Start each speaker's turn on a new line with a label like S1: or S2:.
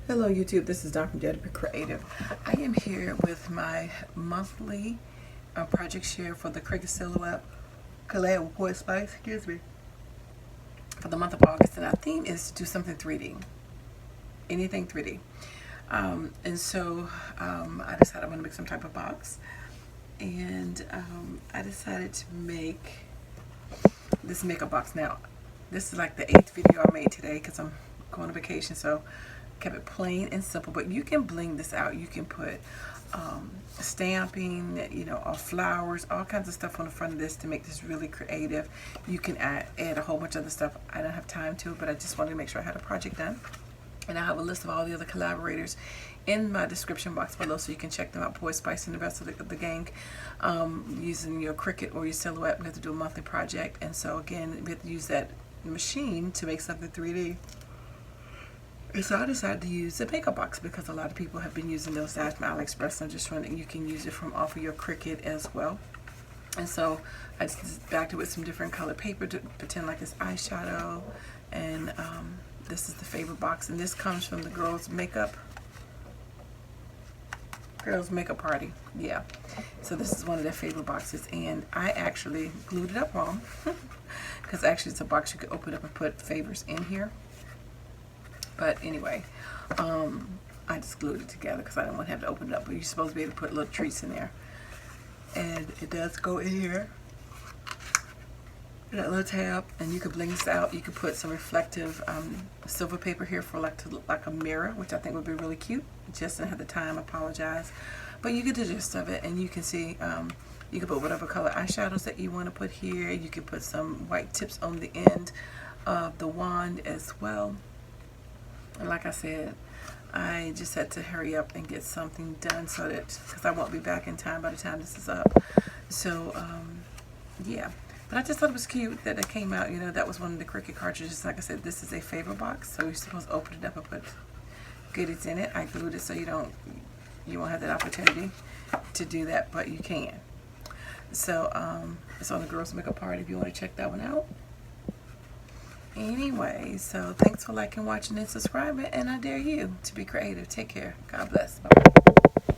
S1: Hello YouTube, this is Dr. DaretoBeCreative. I am here with my monthly project share for the Cricut Silhouette Collab with Poetspice, excuse me, for the month of August, and our theme is to do something 3D, anything 3D. And so I decided I'm going to make some type of box, and I decided to make this makeup box. Now, this is like the 8th video I made today because I'm going on vacation, so kept it plain and simple, but you can bling this out. You can put stamping, or flowers, all kinds of stuff on the front of this to make this really creative. You can add a whole bunch of other stuff. I don't have time to, but I just wanted to make sure I had a project done. And I have a list of all the other collaborators in my description box below, so you can check them out. Poetspice and the rest of the gang. Using your Cricut or your Silhouette, we have to do a monthly project, and so again, we have to use that machine to make something 3D. And so I decided to use the makeup box because a lot of people have been using those from AliExpress. I'm just trying you can use it from off of your Cricut as well. And so I just backed it with some different colored paper to pretend like it's eyeshadow. And this is the favorite box, and this comes from the girls makeup party. Yeah, so this is one of their favorite boxes, and I actually glued it up wrong because actually it's a box you could open up and put favors in here. But anyway, I just glued it together because I didn't want to have to open it up. But you're supposed to be able to put little treats in there. And it does go in here. That little tab. And you could bling this out. You could put some reflective silver paper here for to look like a mirror, which I think would be really cute. Just didn't have the time, I apologize. But you get the gist of it. And you can see, you can put whatever color eyeshadows that you want to put here. You can put some white tips on the end of the wand as well. And like I said, I just had to hurry up and get something done so that, because I won't be back in time by the time this is up. So, yeah. But I just thought it was cute that it came out. That was one of the Cricut cartridges. Like I said, this is a favorite box, so you're supposed to open it up and put goodies in it. I glued it so you won't have that opportunity to do that, but you can. So, it's on the girls' makeup party if you want to check that one out. Anyway, so thanks for liking, watching, and subscribing, and I dare you to be creative. Take care. God bless. Bye-bye.